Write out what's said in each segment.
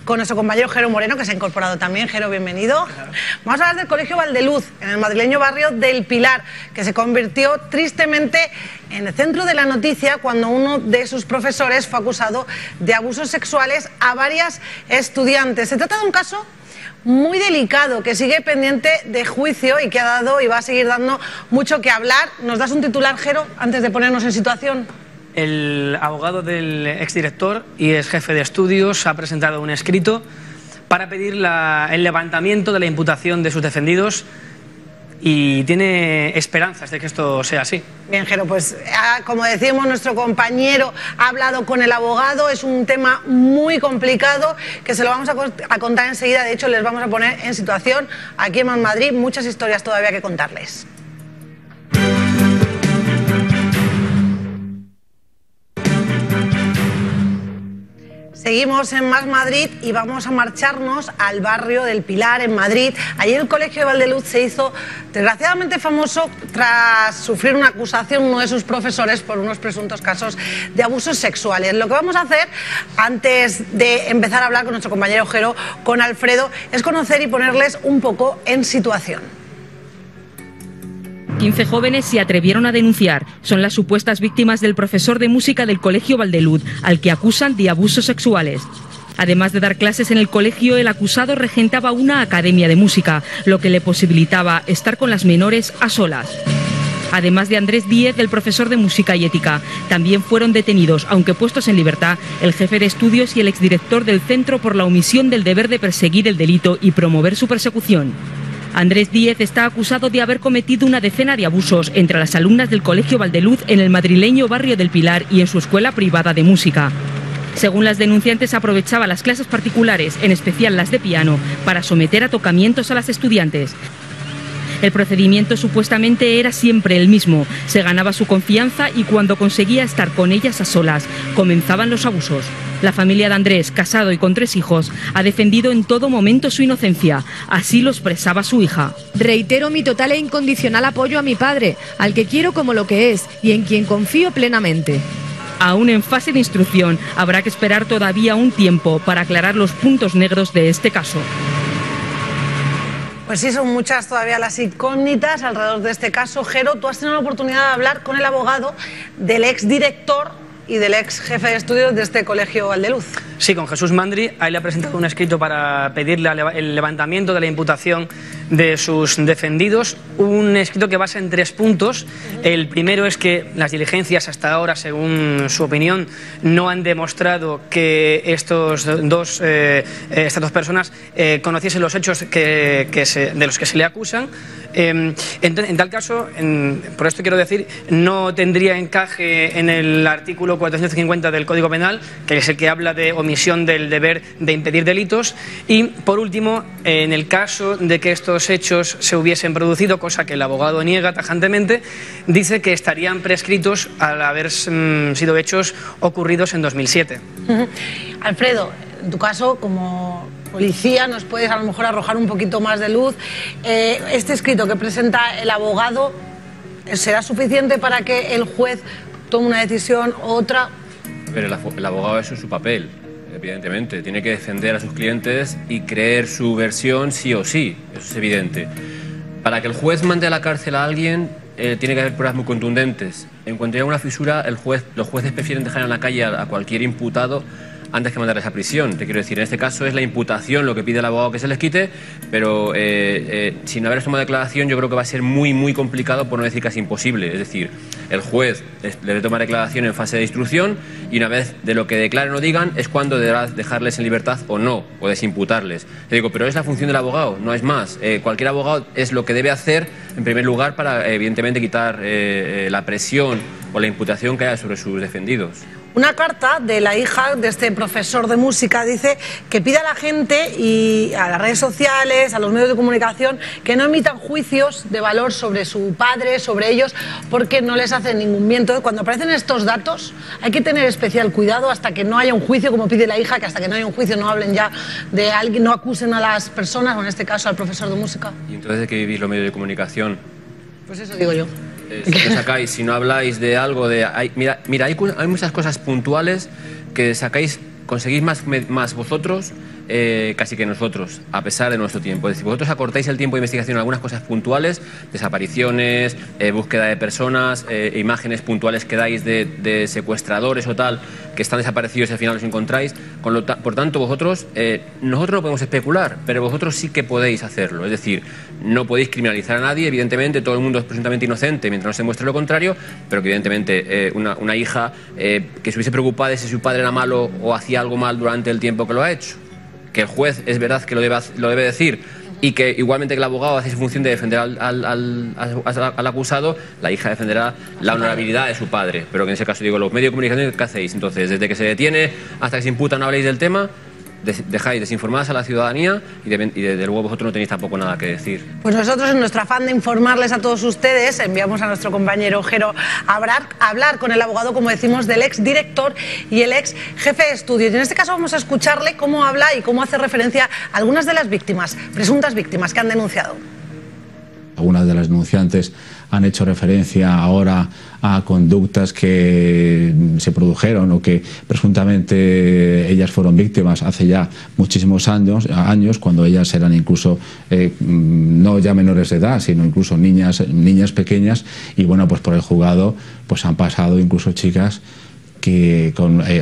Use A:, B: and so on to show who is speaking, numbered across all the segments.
A: con nuestro compañero Jero Moreno, que se ha incorporado también. Jero, bienvenido. Vamos a hablar del Colegio Valdeluz, en el madrileño barrio del Pilar, que se convirtió tristemente en el centro de la noticia cuando uno de sus profesores fue acusado de abusos sexuales a varias estudiantes. Se trata de un caso muy delicado, que sigue pendiente de juicio y que ha dado y va a seguir dando mucho que hablar. ¿Nos das un titular, Jero, antes de ponernos en situación?
B: El abogado del exdirector y ex jefe de estudios ha presentado un escrito para pedir el levantamiento de la imputación de sus defendidos y tiene esperanzas de que esto sea así.
A: Bien, Jero, pues como decimos, nuestro compañero ha hablado con el abogado. Es un tema muy complicado que se lo vamos a contar enseguida. De hecho, les vamos a poner en situación aquí en Madrid. Muchas historias todavía que contarles. Seguimos en Más Madrid y vamos a marcharnos al barrio del Pilar, en Madrid. Allí el Colegio de Valdeluz se hizo desgraciadamente famoso tras sufrir una acusación uno de sus profesores por unos presuntos casos de abusos sexuales. Lo que vamos a hacer, antes de empezar a hablar con nuestro compañero Jero, con Alfredo, es conocer y ponerles un poco en situación.
C: 15 jóvenes se atrevieron a denunciar. Son las supuestas víctimas del profesor de música del Colegio Valdeluz, al que acusan de abusos sexuales. Además de dar clases en el colegio, el acusado regentaba una academia de música, lo que le posibilitaba estar con las menores a solas. Además de Andrés Díez, el profesor de música y ética, también fueron detenidos, aunque puestos en libertad, el jefe de estudios y el exdirector del centro por la omisión del deber de perseguir el delito y promover su persecución. Andrés Díez está acusado de haber cometido una decena de abusos entre las alumnas del Colegio Valdeluz en el madrileño barrio del Pilar y en su escuela privada de música. Según las denunciantes, aprovechaba las clases particulares, en especial las de piano, para someter a tocamientos a las estudiantes. El procedimiento supuestamente era siempre el mismo. Se ganaba su confianza y cuando conseguía estar con ellas a solas, comenzaban los abusos. La familia de Andrés, casado y con 3 hijos, ha defendido en todo momento su inocencia. Así lo expresaba su hija.
D: Reitero mi total e incondicional apoyo a mi padre, al que quiero como lo que es y en quien confío plenamente.
C: Aún en fase de instrucción, habrá que esperar todavía un tiempo para aclarar los puntos negros de este caso.
A: Pues sí, son muchas todavía las incógnitas alrededor de este caso. Jero, tú has tenido la oportunidad de hablar con el abogado del exdirector y del ex jefe de estudios de este Colegio Valdeluz.
B: Sí, con Jesús Mandri. Ahí le ha presentado un escrito para pedirle el levantamiento de la imputación de sus defendidos. Un escrito que basa en 3 puntos. El primero es que las diligencias hasta ahora, según su opinión, no han demostrado que estas dos personas conociesen los hechos de los que se le acusan. En tal caso, por esto quiero decir, no tendría encaje en el artículo 450 del Código Penal, que es el que habla de omisión del deber de impedir delitos. Y, por último, en el caso de que estos hechos se hubiesen producido, cosa que el abogado niega tajantemente, dice que estarían prescritos al haber sido hechos ocurridos en 2007.
A: Alfredo, en tu caso, como policía, ¿nos puedes a lo mejor arrojar un poquito más de luz? Este escrito que presenta el abogado, ¿será suficiente para que el juez tome una decisión u otra?
E: Pero el abogado, eso es su papel, evidentemente. Tiene que defender a sus clientes y creer su versión sí o sí, eso es evidente. Para que el juez mande a la cárcel a alguien, tiene que haber pruebas muy contundentes. En cuanto haya una fisura, los jueces prefieren dejar en la calle a cualquier imputado antes que mandarles a prisión. Te quiero decir, en este caso es la imputación lo que pide el abogado que se les quite, pero sin haber tomado declaración yo creo que va a ser muy complicado, por no decir casi imposible. Es decir, el juez le debe tomar declaración en fase de instrucción y una vez de lo que declaren o digan es cuando deberá dejarles en libertad o no, o desimputarles. Te digo, pero es la función del abogado, no es más. Cualquier abogado es lo que debe hacer en primer lugar para evidentemente quitar la presión o la imputación que haya sobre sus defendidos.
A: Una carta de la hija de este profesor de música dice que pide a la gente y a las redes sociales, a los medios de comunicación, que no emitan juicios de valor sobre su padre, sobre ellos, porque no les hace ningún bien. Entonces, cuando aparecen estos datos, hay que tener especial cuidado hasta que no haya un juicio, como pide la hija, que hasta que no haya un juicio no hablen ya de alguien, no acusen a las personas, o en este caso al profesor de música.
E: ¿Y entonces de qué vivís los medios de comunicación?
A: Pues eso digo yo.
E: Si no habláis de algo, mira, hay muchas cosas puntuales que sacáis conseguís más vosotros casi que nosotros, a pesar de nuestro tiempo. Es decir, vosotros acortáis el tiempo de investigación en algunas cosas puntuales, desapariciones, búsqueda de personas, imágenes puntuales que dais de secuestradores o tal, que están desaparecidos y al final los encontráis. Por tanto, nosotros no podemos especular, pero vosotros sí que podéis hacerlo. Es decir, no podéis criminalizar a nadie, evidentemente todo el mundo es presuntamente inocente mientras no se muestre lo contrario, pero que evidentemente una hija que se hubiese preocupado de si su padre era malo o hacía algo mal durante el tiempo que lo ha hecho, que el juez es verdad que lo debe decir, y que igualmente que el abogado hace su función de defender al acusado, la hija defenderá la honorabilidad de su padre. Pero que en ese caso, digo, los medios de comunicación, ¿qué hacéis? Entonces, desde que se detiene hasta que se imputa no habléis del tema, dejáis desinformadas a la ciudadanía y desde luego vosotros no tenéis tampoco nada que decir.
A: Pues nosotros, en nuestro afán de informarles a todos ustedes, enviamos a nuestro compañero Jero a hablar con el abogado, como decimos, del ex director y el ex jefe de estudios. Y en este caso vamos a escucharle cómo habla y cómo hace referencia a algunas de las víctimas, presuntas víctimas, que han denunciado.
F: Algunas de las denunciantes han hecho referencia ahora a conductas que se produjeron o que presuntamente ellas fueron víctimas hace ya muchísimos años, cuando ellas eran incluso no ya menores de edad, sino incluso niñas pequeñas, y bueno, pues por el juzgado pues han pasado incluso chicas que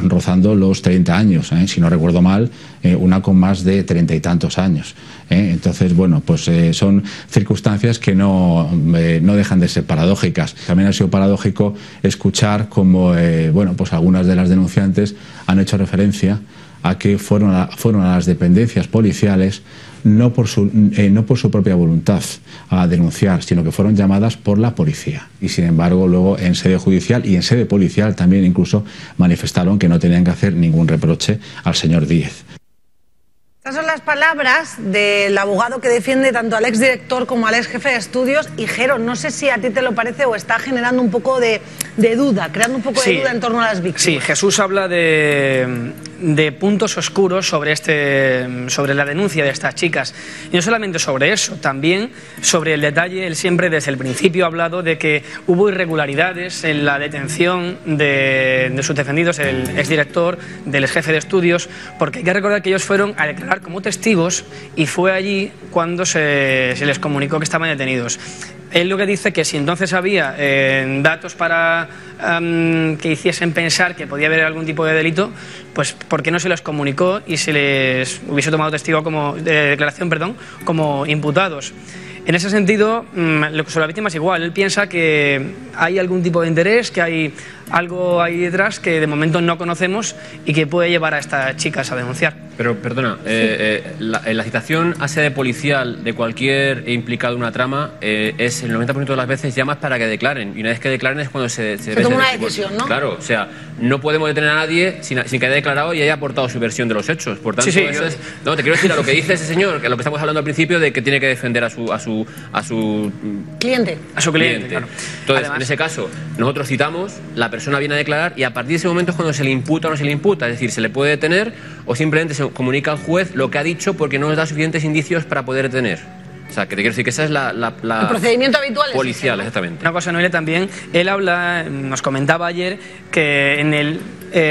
F: rozando los 30 años, si no recuerdo mal, una con más de 30 y tantos años. Entonces, bueno, pues son circunstancias que no dejan de ser paradójicas. También ha sido paradójico escuchar cómo, bueno, pues algunas de las denunciantes han hecho referencia a que fueron a las dependencias policiales no por su propia voluntad a denunciar, sino que fueron llamadas por la policía. Y sin embargo, luego en sede judicial y en sede policial también incluso manifestaron que no tenían que hacer ningún reproche al señor Díez.
A: Estas son las palabras del abogado que defiende tanto al exdirector como al ex jefe de estudios. Y Jero, no sé si a ti te lo parece o está generando un poco de duda, creando un poco de duda en torno a las víctimas. Sí,
B: Jesús habla de puntos oscuros sobre la denuncia de estas chicas. Y no solamente sobre eso, también sobre el detalle. Él siempre desde el principio ha hablado de que hubo irregularidades en la detención de sus defendidos, el exdirector, del ex jefe de estudios, porque hay que recordar que ellos fueron a declarar como testigos y fue allí cuando se les comunicó que estaban detenidos. Él lo que dice que si entonces había datos para que hiciesen pensar que podía haber algún tipo de delito, pues ¿por qué no se les comunicó y se les hubiese tomado testigo declaración como imputados? En ese sentido, lo que sobre la víctima es igual. Él piensa que hay algún tipo de interés, que hay algo ahí detrás que de momento no conocemos y que puede llevar a estas chicas a denunciar.
E: Pero, perdona, la citación a sede policial de cualquier implicado en una trama es el 90% de las veces llamas para que declaren. Y una vez que declaren es cuando se
A: toma una decisión, ¿no?
E: Claro, o sea, no podemos detener a nadie sin que haya declarado y haya aportado su versión de los hechos. Por tanto, eso es... No, te quiero decir a lo que dice ese señor, que lo que estamos hablando al principio, de que tiene que defender a su
A: cliente.
B: A su cliente, claro.
E: Entonces, además, en ese caso, nosotros citamos, la persona viene a declarar y a partir de ese momento es cuando se le imputa o no se le imputa. Es decir, se le puede detener o simplemente se comunica al juez lo que ha dicho porque no nos da suficientes indicios para poder detener. O sea, que te quiero decir que esa es el
A: procedimiento habitual
E: policial,
A: ¿no?
E: Exactamente.
B: Una cosa, Noelia, también, él nos comentaba ayer que en el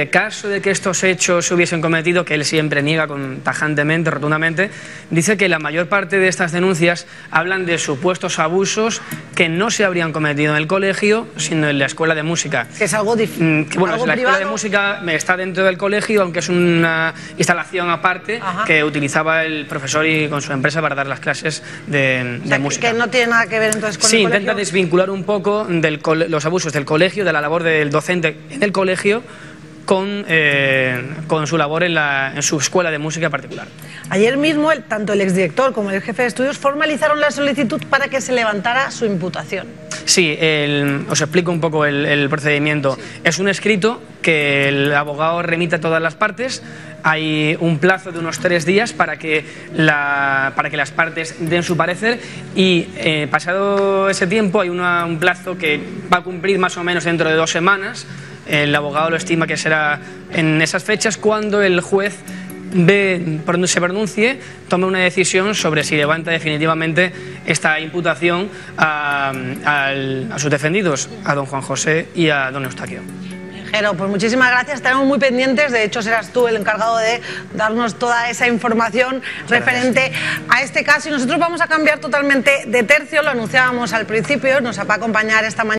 B: caso de que estos hechos se hubiesen cometido, que él siempre niega tajantemente, rotundamente, dice que la mayor parte de estas denuncias hablan de supuestos abusos que no se habrían cometido en el colegio, sino en la escuela de música.
A: Que es algo difícil.
B: Bueno, la escuela de música está dentro del colegio, aunque es una instalación aparte que utilizaba el profesor y con su empresa para dar las clases de música.
A: Que no tiene nada que ver entonces con el colegio.
B: Sí, intenta desvincular un poco los abusos del colegio, de la labor del docente en el colegio, con su labor en su escuela de música particular.
A: Ayer mismo, tanto el exdirector como el jefe de estudios formalizaron la solicitud para que se levantara su imputación.
B: Sí, os explico un poco el procedimiento. Sí. Es un escrito que el abogado remite a todas las partes. Hay un plazo de unos 3 días para que las partes den su parecer y pasado ese tiempo hay un plazo que va a cumplir más o menos dentro de 2 semanas. El abogado lo estima que será en esas fechas cuando el juez se pronuncie, tome una decisión sobre si levanta definitivamente esta imputación a sus defendidos, a don Juan José y a don Eustaquio.
A: Jero, pues muchísimas gracias, estaremos muy pendientes, de hecho serás tú el encargado de darnos toda esa información referente a este caso, y nosotros vamos a cambiar totalmente de tercio, lo anunciábamos al principio, nos va a acompañar esta mañana